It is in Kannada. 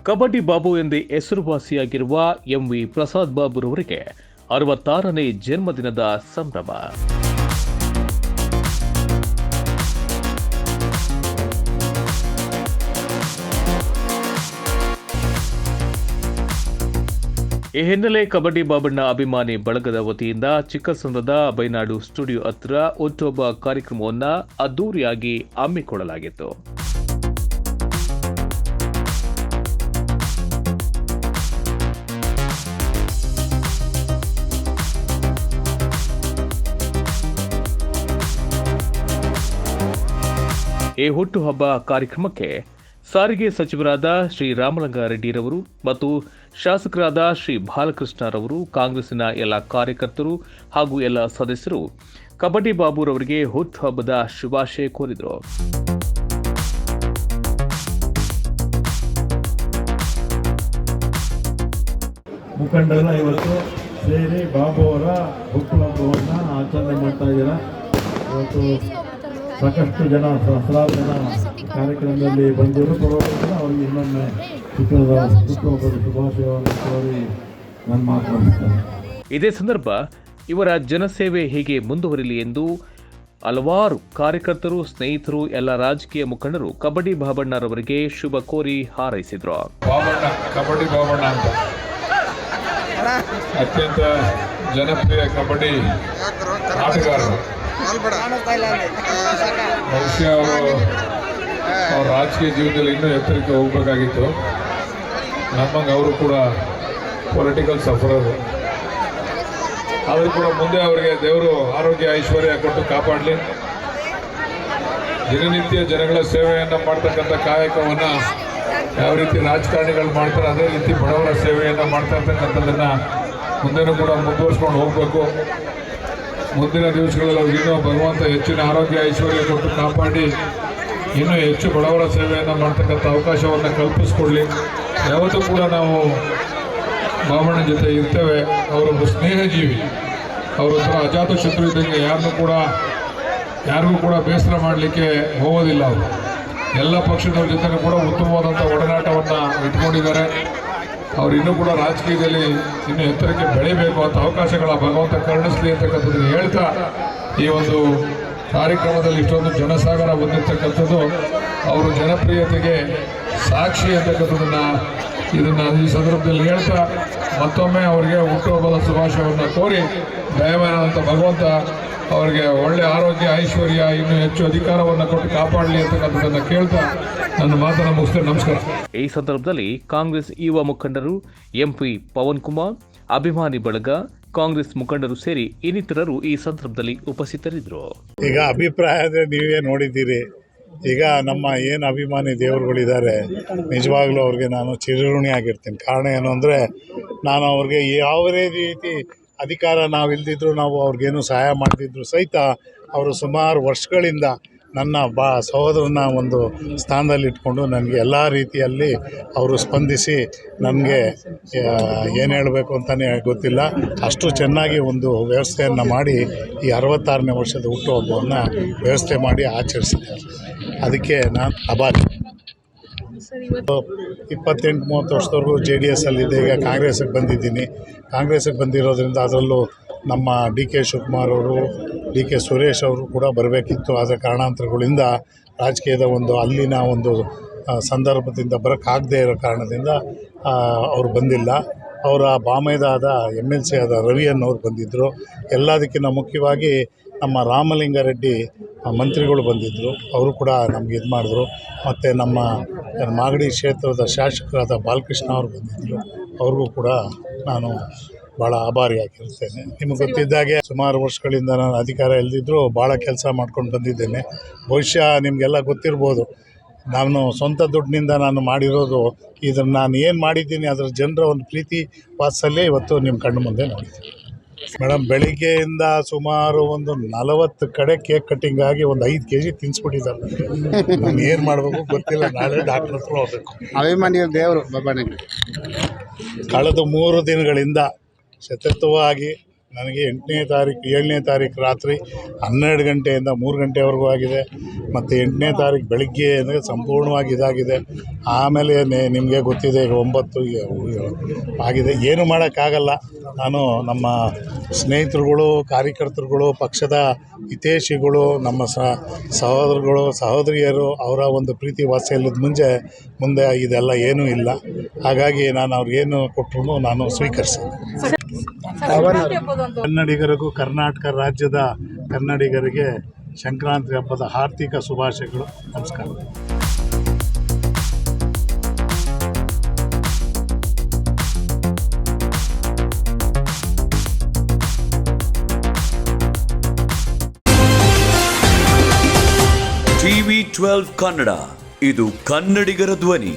ಕಬಡ್ಡಿ ಬಾಬು ಎಂದೇ ಹೆಸರುವಾಸಿಯಾಗಿರುವ ಎಂವಿ ಪ್ರಸಾದ್ ಬಾಬುರವರಿಗೆ 66ನೇ ಜನ್ಮದಿನದ ಸಂಭ್ರಮ. ಈ ಹಿನ್ನೆಲೆ ಕಬಡ್ಡಿ ಬಾಬಣ್ಣ ಅಭಿಮಾನಿ ಬಳಗದ ವತಿಯಿಂದ ಚಿಕ್ಕಸಂದ್ರದ ಬೈನಾಡು ಸ್ಟುಡಿಯೋ ಹತ್ರ ಹುಟ್ಟುಹಬ್ಬ ಕಾರ್ಯಕ್ರಮವನ್ನು ಅದ್ದೂರಿಯಾಗಿ ಹಮ್ಮಿಕೊಳ್ಳಲಾಗಿತ್ತು. ಈ ಹುಟ್ಟುಹಬ್ಬ ಕಾರ್ಯಕ್ರಮಕ್ಕೆ ಸಾರಿಗೆ ಸಚಿವರಾದ ಶ್ರೀ ರಾಮಲಿಂಗಾರೆಡ್ಡಿರವರು ಮತ್ತು ಶಾಸಕರಾದ ಶ್ರೀ ಬಾಲಕೃಷ್ಣರವರು, ಕಾಂಗ್ರೆಸ್ಸಿನ ಎಲ್ಲ ಕಾರ್ಯಕರ್ತರು ಹಾಗೂ ಎಲ್ಲ ಸದಸ್ಯರು ಕಬಡ್ಡಿ ಬಾಬುರವರಿಗೆ ಹುಟ್ಟುಹಬ್ಬದ ಶುಭಾಶಯ ಕೋರಿದರು. ಮುಖಂಡರ ಇವತ್ತು ಸೇರಿ ಬಾಬು ಅವರ ಹುಟ್ಟುಹಬ್ಬವನ್ನು ಆಚರಣೆ ಮಾಡ್ತಾ ಇದ್ದಾರೆ. ಇವತ್ತು ಸಾಕಷ್ಟು ಜನ, ಸಹಸ್ರಾರು ಜನ ಕಾರ್ಯಕ್ರಮದಲ್ಲಿ ಬಂದಿರೋ ಪರವಾಗಿಲ್ಲ. ಅವರಿಗೆ ಇನ್ನೊಮ್ಮೆ ಹುಟ್ಟುಹಬ್ಬದ ಶುಭಾಶಯವನ್ನು ಕೋರಿ ನಾನು ಮಾತನಾಡುತ್ತೇನೆ. ಇದೇ ಸಂದರ್ಭ ಇವರ ಜನಸೇವೆ ಹೀಗೆ ಮುಂದುವರಿಲಿ ಎಂದು ಹಲವಾರು ಕಾರ್ಯಕರ್ತರು, ಸ್ನೇಹಿತರು, ಎಲ್ಲ ರಾಜಕೀಯ ಮುಖಂಡರು ಕಬಡ್ಡಿ ಬಾಬಣ್ಣರವರಿಗೆ ಶುಭ ಕೋರಿ ಹಾರೈಸಿದ್ರು. ಕಬಡ್ಡಿ ಬಾಬಣ್ಣ ಅಂತ ಅತ್ಯಂತ ಜನಪ್ರಿಯ ಕಬಡ್ಡಿ ಆಟಗಾರರು. ಬಹುಶಃ ಅವ್ರ ರಾಜಕೀಯ ಜೀವನದಲ್ಲಿ ಇನ್ನೂ ಎತ್ತರಕ್ಕೆ ಹೋಗಬೇಕಾಗಿತ್ತು. ನಮ್ಮಂಗೆ ಅವರು ಕೂಡ ಪೊಲಿಟಿಕಲ್ ಸಫರರು. ಆದರೂ ಕೂಡ ಮುಂದೆ ಅವರಿಗೆ ದೇವರು ಆರೋಗ್ಯ ಐಶ್ವರ್ಯ ಕೊಟ್ಟು ಕಾಪಾಡಲಿ. ದಿನನಿತ್ಯ ಜನಗಳ ಸೇವೆಯನ್ನು ಮಾಡ್ತಕ್ಕಂಥ ಕಾಯಕವನ್ನು ಯಾವ ರೀತಿ ರಾಜಕಾರಣಿಗಳು ಮಾಡ್ತಾರೆ, ಅದೇ ರೀತಿ ಬಡವರ ಸೇವೆಯನ್ನು ಮಾಡ್ತಾ ಇರ್ತಕ್ಕಂಥದ್ದನ್ನು ಮುಂದೆನೂ ಕೂಡ ಮುಂದುವರಿಸ್ಕೊಂಡು ಹೋಗಬೇಕು. ಮುಂದಿನ ದಿವಸಗಳಲ್ಲಿ ಅವ್ರಿಗೆ ಇನ್ನೂ ಭಗವಂತ ಹೆಚ್ಚಿನ ಆರೋಗ್ಯ ಐಶ್ವರ್ಯ ಕೊಟ್ಟು ಕಾಪಾಡಿ ಇನ್ನೂ ಹೆಚ್ಚು ಬಡವರ ಸೇವೆಯನ್ನು ಮಾಡ್ತಕ್ಕಂಥ ಅವಕಾಶವನ್ನು ಕಲ್ಪಿಸ್ಕೊಡ್ಲಿ. ಯಾವತ್ತೂ ಕೂಡ ನಾವು ಬಾಬಣ್ಣನ ಜೊತೆ ಇರ್ತೇವೆ. ಅವರೊಬ್ಬ ಸ್ನೇಹಜೀವಿ. ಅವರ ಹತ್ರ ಅಜಾತ ಶತ್ರು ಇದ್ದಂಗೆ ಯಾರಿಗೂ ಕೂಡ ಬೇಸರ ಮಾಡಲಿಕ್ಕೆ ಹೋಗೋದಿಲ್ಲ. ಅವರು ಎಲ್ಲ ಪಕ್ಷದವ್ರ ಜೊತೆ ಕೂಡ ಉತ್ತಮವಾದಂಥ ಒಡನಾಟವನ್ನು ಇಟ್ಕೊಂಡಿದ್ದಾರೆ. ಅವರು ಇನ್ನೂ ಕೂಡ ರಾಜಕೀಯದಲ್ಲಿ ಇನ್ನೂ ಎತ್ತರಕ್ಕೆ ಬೆಳೆಯಬೇಕು ಅಂತ ಅವಕಾಶಗಳ ಭಗವಂತ ಕರುಣಿಸಲಿ ಅಂತಕ್ಕಂಥದ್ದನ್ನು ಹೇಳ್ತಾ, ಈ ಒಂದು ಕಾರ್ಯಕ್ರಮದಲ್ಲಿ ಇಷ್ಟೊಂದು ಜನಸಾಗರ ಬಂದಿರತಕ್ಕಂಥದ್ದು ಅವರು ಜನಪ್ರಿಯತೆಗೆ ಸಾಕ್ಷಿ ಅಂತಕ್ಕಂಥದ್ದನ್ನು ಈ ಸಂದರ್ಭದಲ್ಲಿ ಹೇಳ್ತಾ, ಮತ್ತೊಮ್ಮೆ ಅವರಿಗೆ ಹುಟ್ಟುಹಬ್ಬದ ಶುಭಾಶಯವನ್ನು ಕೋರಿ ದಯಮಾನಂತ ಭಗವಂತ ಅವರಿಗೆ ಒಳ್ಳೆ ಆರೋಗ್ಯ ಐಶ್ವರ್ಯ ಇನ್ನೂ ಹೆಚ್ಚು ಅಧಿಕಾರವನ್ನು ಕೊಟ್ಟು ಕಾಪಾಡಲಿ ಅಂತಕ್ಕಂಥದ್ದನ್ನು ಕೇಳ್ತಾ ನನ್ನ ಮಾತನ್ನು ಮುಗಿಸ್ತೇನೆ. ನಮಸ್ಕಾರ. ಈ ಸಂದರ್ಭದಲ್ಲಿ ಕಾಂಗ್ರೆಸ್ ಯುವ ಮುಖಂಡರು, ಎಂಪಿ ಪವನ್ ಕುಮಾರ್, ಅಭಿಮಾನಿ ಬಳಗ, ಕಾಂಗ್ರೆಸ್ ಮುಖಂಡರು ಸೇರಿ ಇನ್ನಿತರರು ಈ ಸಂದರ್ಭದಲ್ಲಿ ಉಪಸ್ಥಿತರಿದ್ದರು. ಈಗ ಅಭಿಪ್ರಾಯ ನೀವೇ ನೋಡಿದ್ದೀರಿ. ಈಗ ನಮ್ಮ ಏನು ಅಭಿಮಾನಿ ದೇವರುಗಳಿದ್ದಾರೆ, ನಿಜವಾಗ್ಲೂ ಅವ್ರಿಗೆ ನಾನು ಚಿರಋಣಿ ಆಗಿರ್ತೀನಿ. ಕಾರಣ ಏನು ಅಂದರೆ, ನಾನು ಅವ್ರಿಗೆ ಯಾವುದೇ ರೀತಿ ಅಧಿಕಾರ ನಾವು ಇಲ್ದಿದ್ರು, ನಾವು ಅವ್ರಿಗೇನು ಸಹಾಯ ಮಾಡ್ತಿದ್ರು ಸಹಿತ ಅವರು ಸುಮಾರು ವರ್ಷಗಳಿಂದ ನನ್ನ ಸಹೋದರನ ಒಂದು ಸ್ಥಾನದಲ್ಲಿ ಇಟ್ಕೊಂಡು ನನಗೆ ಎಲ್ಲ ರೀತಿಯಲ್ಲಿ ಅವರು ಸ್ಪಂದಿಸಿ ನನಗೆ ಏನು ಹೇಳಬೇಕು ಅಂತಲೇ ಗೊತ್ತಿಲ್ಲ, ಅಷ್ಟು ಚೆನ್ನಾಗಿ ಒಂದು ವ್ಯವಸ್ಥೆಯನ್ನು ಮಾಡಿ ಈ 66ನೇ ವರ್ಷದ ಹುಟ್ಟುಹಬ್ಬವನ್ನು ವ್ಯವಸ್ಥೆ ಮಾಡಿ ಆಚರಿಸಿದ್ದಾರೆ. ಅದಕ್ಕೆ ನಾನು ಆಭಾರಿ. 28-30 ವರ್ಷದವರೆಗೂ JDS ಅಲ್ಲಿದ್ದೆ. ಈಗ ಕಾಂಗ್ರೆಸ್ಸಿಗೆ ಬಂದಿದ್ದೀನಿ. ಕಾಂಗ್ರೆಸ್ಸಿಗೆ ಬಂದಿರೋದ್ರಿಂದ ಅದರಲ್ಲೂ ನಮ್ಮ DK ಶಿವಕುಮಾರ್ ಅವರು, DK ಸುರೇಶ್ ಅವರು ಕೂಡ ಬರಬೇಕಿತ್ತು. ಆದರೆ ಕಾರಣಾಂತರಗಳಿಂದ ರಾಜಕೀಯದ ಅಲ್ಲಿನ ಸಂದರ್ಭದಿಂದ ಬರೋಕ್ಕಾಗದೇ ಇರೋ ಕಾರಣದಿಂದ ಅವರು ಬಂದಿಲ್ಲ. ಅವರ ಬಾಮೈದಾದ MLC ಆದ ರವಿ ಅನ್ನೋರು ಬಂದಿದ್ದರು. ಎಲ್ಲದಕ್ಕಿಂತ ಮುಖ್ಯವಾಗಿ ನಮ್ಮ ರಾಮಲಿಂಗಾರೆಡ್ಡಿ ಮಂತ್ರಿಗಳು ಬಂದಿದ್ದರು. ಅವರು ಕೂಡ ನಮಗೆ ಇದು ಮಾಡಿದ್ರು. ಮತ್ತು ನಮ್ಮ ಮಾಗಡಿ ಕ್ಷೇತ್ರದ ಶಾಸಕರಾದ ಬಾಲಕೃಷ್ಣ ಅವರು ಬಂದಿದ್ದರು. ಅವ್ರಿಗೂ ಕೂಡ ನಾನು ಭಾಳ ಆಭಾರಿಯಾಗಿರ್ತೇನೆ. ನಿಮಗೆ ಗೊತ್ತಿದ್ದಾಗೆ ಸುಮಾರು ವರ್ಷಗಳಿಂದ ನಾನು ಅಧಿಕಾರ ಇಲ್ದಿದ್ದರೂ ಭಾಳ ಕೆಲಸ ಮಾಡ್ಕೊಂಡು ಬಂದಿದ್ದೇನೆ. ಬಹುಶಃ ನಿಮಗೆಲ್ಲ ಗೊತ್ತಿರ್ಬೋದು, ನಾನು ಸ್ವಂತ ದುಡ್ಡಿನಿಂದ ನಾನು ಮಾಡಿರೋದು. ಇದನ್ನು ನಾನು ಏನು ಮಾಡಿದ್ದೀನಿ ಅದರ ಜನರ ಒಂದು ಪ್ರೀತಿ ವಾತ್ಸಲ್ಯ ಇವತ್ತು ನಿಮ್ಮ ಕಣ್ಣು ಮುಂದೆ ನೋಡಿದ್ದೀನಿ. ಮೇಡಮ್, ಬೆಳಿಗ್ಗೆಯಿಂದ ಸುಮಾರು 40 ಕಡೆ ಕೇಕ್ ಕಟ್ಟಿಂಗ್ ಆಗಿ 5 kg ತಿನ್ನಿಸ್ಬಿಟ್ಟಿದ್ದಾರೆ. ನಾನು ಏನು ಮಾಡಬೇಕು ಗೊತ್ತಿಲ್ಲ. ನಾಳೆ ಡಾಕ್ಟ್ರ್ ಹತ್ರ ಹೋಗಬೇಕು. ಅಭಿಮಾನಿಯ ದೇವರು ಬಾಬಣ್ಣಗೆ ಕಳೆದ 3 ದಿನಗಳಿಂದ ಸತತವಾಗಿ ನನಗೆ 7ನೇ ತಾರೀಕು ರಾತ್ರಿ 12 ಗಂಟೆಯಿಂದ 3 ಗಂಟೆವರೆಗೂ ಆಗಿದೆ. ಮತ್ತು 8ನೇ ತಾರೀಕು ಬೆಳಗ್ಗೆ ಅಂದರೆ ಸಂಪೂರ್ಣವಾಗಿ ಇದಾಗಿದೆ. ಆಮೇಲೆ ನಿಮಗೆ ಗೊತ್ತಿದೆ ಈಗ 9 ಆಗಿದೆ. ಏನು ಮಾಡೋಕ್ಕಾಗಲ್ಲ. ನಾನು ನಮ್ಮ ಸ್ನೇಹಿತರುಗಳು, ಕಾರ್ಯಕರ್ತರುಗಳು, ಪಕ್ಷದ ಹಿತೈಷಿಗಳು, ನಮ್ಮ ಸಹೋದರಗಳು, ಸಹೋದರಿಯರು ಅವರ ಒಂದು ಪ್ರೀತಿ ವಾತ್ಸಲ್ಯದ ಮುಂದೆ ಇದೆಲ್ಲ ಏನೂ ಇಲ್ಲ. ಹಾಗಾಗಿ ನಾನು ಅವ್ರಿಗೇನು ಕೊಟ್ಟರು ನಾನು ಸ್ವೀಕರಿಸಿದೆ. ಕನ್ನಡಿಗರಿಗೂ ಕರ್ನಾಟಕ ರಾಜ್ಯದ ಕನ್ನಡಿಗರಿಗೆ ಸಂಕ್ರಾಂತಿ ಹಬ್ಬದ ಹಾರ್ದಿಕ ಶುಭಾಶಯಗಳು. ನಮಸ್ಕಾರ. TV12 ಕನ್ನಡ, ಇದು ಕನ್ನಡಿಗರ ಧ್ವನಿ.